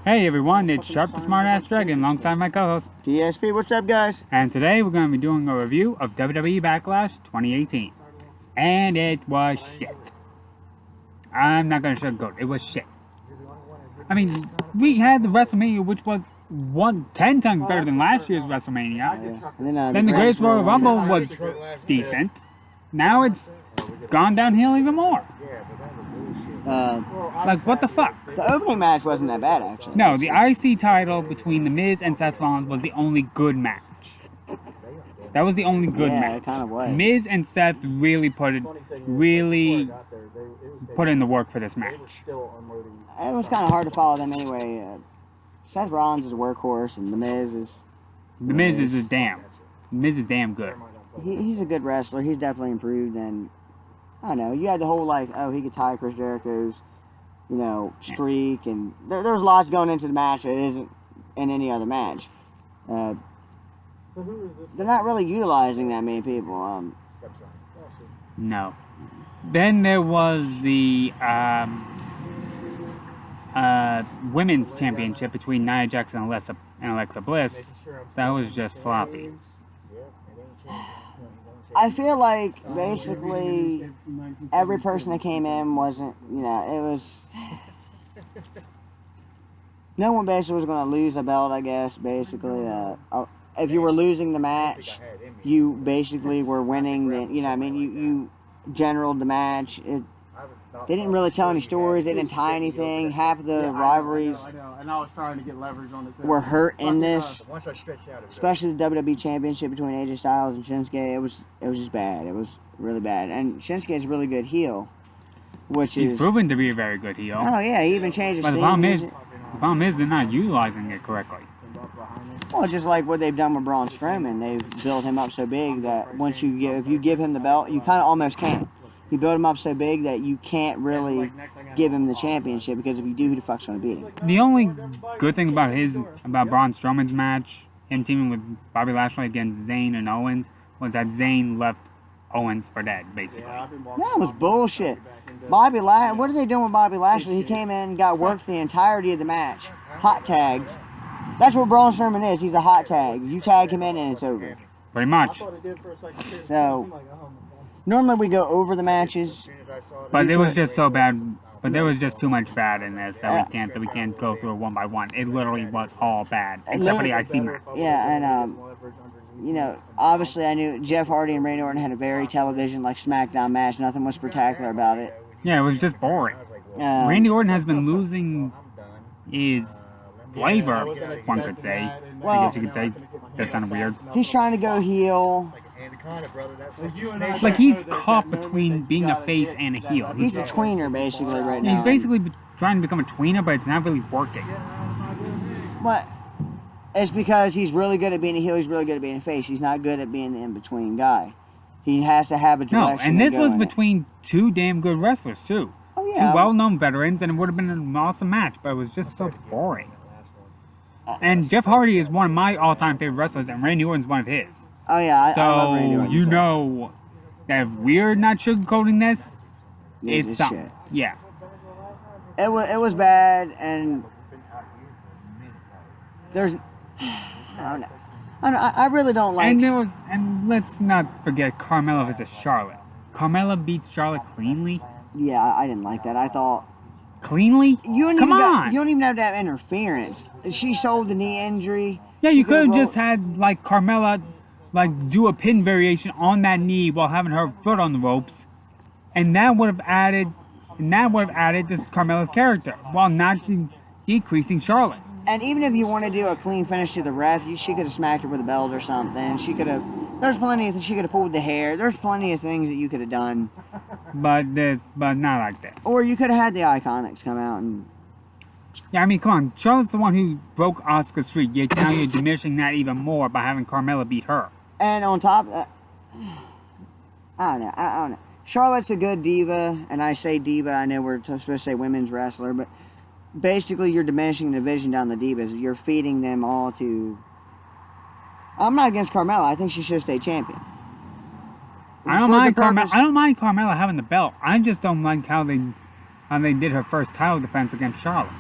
Hey everyone, it's Sharp the Smartass Dragon alongside my co-host DSP, what's up, guys? and today we're going to be doing a review of WWE Backlash 2018. And it was shit. I'm not going to sugarcoat, it was shit. I mean, we had the WrestleMania, which was 10 times better than last year's WrestleMania. And Then the Greatest Royal Rumble was decent. Now it's gone downhill even more. Like, what the fuck? The opening match wasn't that bad, actually. No, the IC title between The Miz and Seth Rollins was the only good match. That was the only good match. Yeah, it kind of was. Miz and Seth really put in the work for this match. It was kind of hard to follow them anyway. Seth Rollins is a workhorse, and The Miz is damn good. He's a good wrestler. He's definitely improved, and I don't know. You had the whole he could tie Chris Jericho's, streak, and there was lots going into the match that isn't in any other match. They're not really utilizing that many people. No. Then there was the women's championship between Nia Jax and Alexa Bliss. That was just sloppy. I feel like basically every person that came in wasn't, it was. No one basically was going to lose a belt, I guess, basically. If you were losing the match, you basically were winning. You generaled the match. They didn't really tell any stories. They didn't tie anything. Half of the rivalries were hurt in this. Especially the WWE Championship between AJ Styles and Shinsuke. It was just bad. It was really bad. And Shinsuke is a really good heel, He's proven to be a very good heel. Oh yeah, he even changed his But the problem is they're not utilizing it correctly. Well, just like what they've done with Braun Strowman, they've built him up so big that if you give him the belt, you kind of almost can't. You build him up so big that you can't really give him the championship, because if you do, who the fuck's going to beat him? The only good thing about Braun Strowman's match, him teaming with Bobby Lashley against Zayn and Owens, was that Zayn left Owens for dead, basically. That was bullshit. What are they doing with Bobby Lashley? He came in and got worked the entirety of the match. Hot tagged. That's what Braun Strowman is. He's a hot tag. You tag him in and it's over. Pretty much. So, normally we go over the matches. But it was just so bad. But there was just too much bad in this that we can't go through it one by one. It literally was all bad, except for the IC match. Yeah, and obviously I knew Jeff Hardy and Randy Orton had a very television-like SmackDown match. Nothing was spectacular about it. Yeah, it was just boring. Randy Orton has been losing his flavor, one could say. Well, I guess you could say. That sounded weird. He's trying to go heel. Like, he's caught between being a face and a heel. He's a tweener, basically, right now. He's basically trying to become a tweener, but it's not really working. But it's because he's really good at being a heel, he's really good at being a face. He's not good at being the in-between guy. He has to have a direction. No, and this was between two damn good wrestlers, too. Oh, yeah. Two well-known veterans, and it would have been an awesome match, but it was just so boring. And Jeff Hardy is one of my all-time favorite wrestlers, and Randy Orton's one of his. Oh, yeah, I love Randy Orton. So, you know that if we're not sugarcoating this, it's something. Shit. Yeah. It was bad, and there's... I really don't like... And let's not forget Carmella versus Charlotte. Carmella beat Charlotte cleanly. Yeah, I didn't like that. I thought... Cleanly? You don't even have to have interference. She sold the knee injury. Yeah, you could have just had, Carmella, do a pin variation on that knee while having her foot on the ropes. And that would have added to Carmella's character, while not decreasing Charlotte. And even if you want to do a clean finish to the ref, she could have smacked her with a belt or something. She could have pulled the hair. There's plenty of things that you could have done. But not like this. Or you could have had the Iconics come out and... Yeah, I mean, come on. Charlotte's the one who broke Asuka's streak, yet now you're diminishing that even more by having Carmella beat her. And on top of that... I don't know. Charlotte's a good diva, and I say diva, I know we're supposed to say women's wrestler, but basically you're diminishing the division down the divas. You're feeding them all to... I'm not against Carmella. I think she should stay champion. I don't mind Carmella having the belt. I just don't like how they did her first title defense against Charlotte.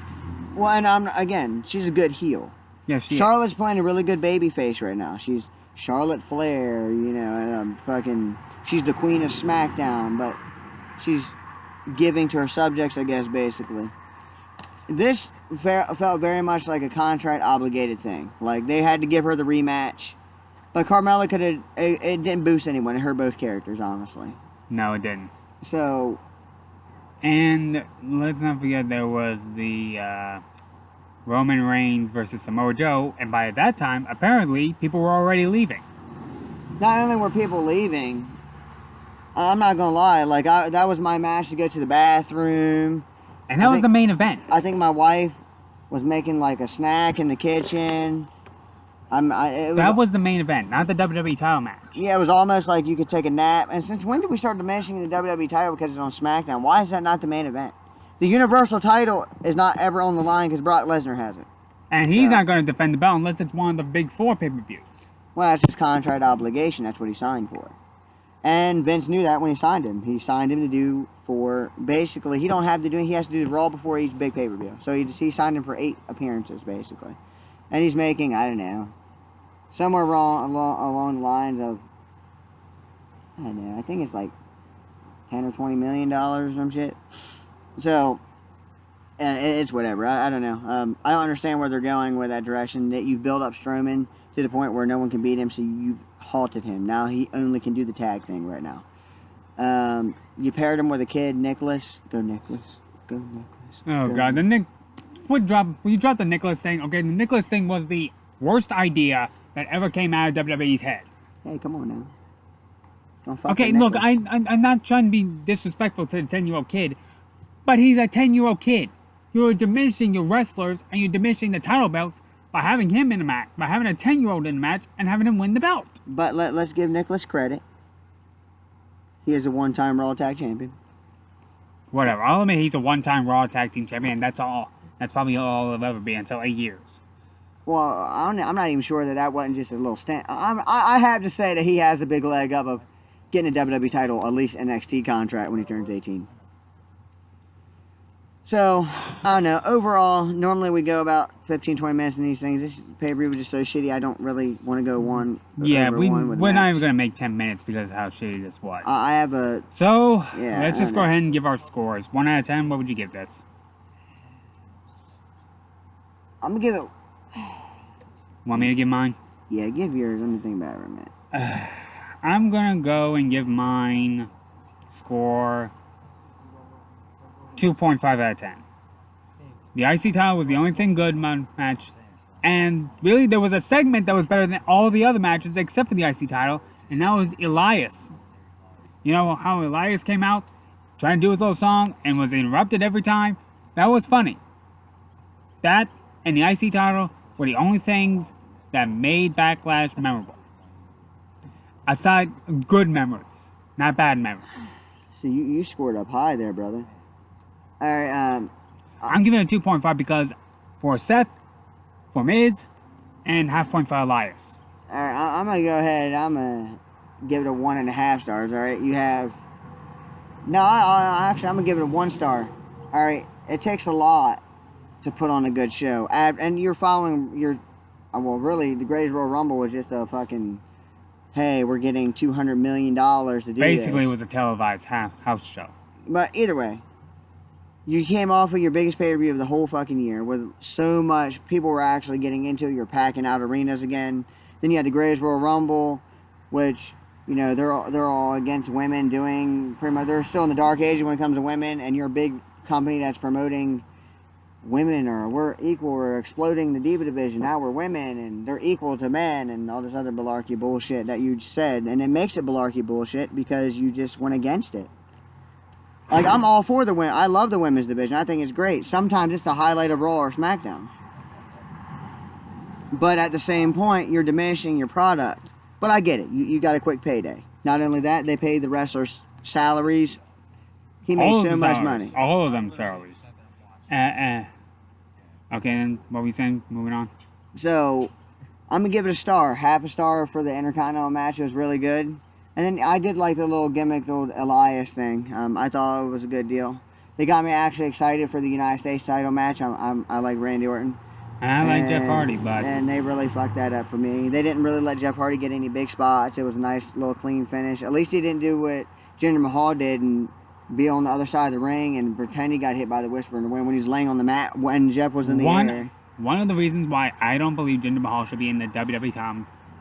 Well, and again, she's a good heel. Yes, she Charlotte's playing a really good baby face right now. She's Charlotte Flair, and she's the queen of SmackDown, but she's giving to her subjects, I guess, basically. This felt very much like a contract obligated thing. Like, they had to give her the rematch. But Carmella could have, it didn't boost anyone. It hurt both characters, honestly. is. No, it didn't. So. And let's not forget there was the Roman Reigns versus Samoa Joe, and by that time, apparently, people were already leaving. Not only were people leaving, I'm not gonna lie, like, that was my match to go to the bathroom. And that was the main event. I think my wife was making, like, a snack in the kitchen. That was the main event, not the WWE title match. Yeah, it was almost like you could take a nap. And since when did we start diminishing the WWE title because it's on SmackDown? Why is that not the main event? The Universal title is not ever on the line because Brock Lesnar has it. And he's not going to defend the belt unless it's one of the big 4 pay-per-views. Well, that's his contract obligation. That's what he signed for. And Vince knew that when he signed him. He signed him to do for, basically, he don't have to do it. He has to do the Raw before each big pay-per-view. So he signed him for 8 appearances, basically. And he's making, I don't know, somewhere along the lines of, I don't know, I think it's like $10 or $20 million or some shit. So, and it's whatever. I don't know. I don't understand where they're going with that direction. That you've built up Strowman to the point where no one can beat him, so you've halted him. Now he only can do the tag thing right now. You paired him with a kid, Nicholas. Go Nicholas. Go Nicholas. Oh, God. You dropped the Nicholas thing. Okay, the Nicholas thing was the worst idea that ever came out of WWE's head. Hey, come on now. Don't fuck Okay, with look, Nicholas. I'm not trying to be disrespectful to the 10-year-old kid, but he's a 10-year-old kid. You're diminishing your wrestlers and you're diminishing the title belts by having him in a match, by having a 10-year-old in a match and having him win the belt. But let's give Nicholas credit. He is a one-time Raw Tag Champion. Whatever. I'll admit he's a one-time Raw Tag Team Champion, and that's all. That's probably all it'll ever be until 8 years. Well, I'm not even sure that wasn't just a little stint. I have to say that he has a big leg up of getting a WWE title, at least NXT contract when he turns 18. So, I don't know. Overall, normally we go about 15, 20 minutes in these things. This pay-per-view was just so shitty, I don't really want to go one. Yeah, we're not even going to make 10 minutes because of how shitty this was. I have a... So, yeah, let's just go ahead and give our scores. 1 out of 10, what would you give this? I'm going to give it... Want me to give mine? Yeah, give yours. Let me think about it for a minute. I'm going to go and give mine score 2.5 out of 10. The IC title was the only thing good in my match. And really, there was a segment that was better than all the other matches except for the IC title. And that was Elias. You know how Elias came out, trying to do his little song, and was interrupted every time? That was funny. That and the IC title were the only things that made Backlash memorable. Aside, good memories, not bad memories. So you scored up high there, brother. Alright, I'm giving it a 2.5 because for Seth, for Miz, and half point for Elias. Alright, I'm going to go ahead. I'm going to give it a 1.5 stars, alright? You have... No, actually, I'm going to give it a 1 star. Alright, it takes a lot to put on a good show. And you're following your... Well, really, the Greatest Royal Rumble was just a fucking... Hey, we're getting $200 million to do Basically, this. it was a televised house show. But either way, you came off of your biggest pay-per-view of the whole fucking year with so much people were actually getting into it. You're packing out arenas again. Then you had the Greatest Royal Rumble, which, you know, they're all against women doing pretty much. They're still in the dark ages when it comes to women, and you're a big company that's promoting women, or we're equal, we're exploding the diva division, now we're women and they're equal to men, and all this other malarkey bullshit that you said. And it makes it malarkey bullshit because you just went against it. Like, I'm all for the women. I love the women's division. I think it's great. Sometimes it's the highlight of Raw or SmackDown. But at the same point, you're diminishing your product. But I get it. You got a quick payday. Not only that, they paid the wrestlers salaries. He made so much money. All of them salaries. Okay, then what were we saying? Moving on. So, I'm going to give it a star. Half a star for the Intercontinental match. It was really good. And then I did like the little gimmick, the old Elias thing. I thought it was a good deal. They got me actually excited for the United States title match. I like Randy Orton. And I like Jeff Hardy, but and they really fucked that up for me. They didn't really let Jeff Hardy get any big spots. It was a nice little clean finish. At least he didn't do what Jinder Mahal did and be on the other side of the ring and pretend he got hit by the Whisper in the wind when he was laying on the mat when Jeff was in the air. One of the reasons why I don't believe Jinder Mahal should be in the WWE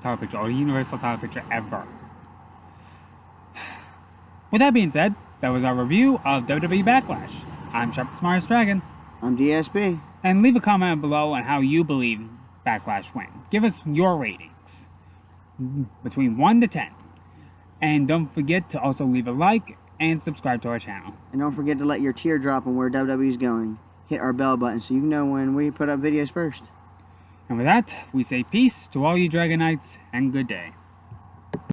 title picture or the Universal title picture ever. With that being said, that was our review of WWE Backlash. I'm Sharp the Smartest Dragon. I'm DSP. And leave a comment below on how you believe Backlash went. Give us your ratings between 1 to 10. And don't forget to also leave a like and subscribe to our channel. And don't forget to let your tear drop on where WWE's going. Hit our bell button so you can know when we put up videos first. And with that, we say peace to all you Dragon Knights and good day.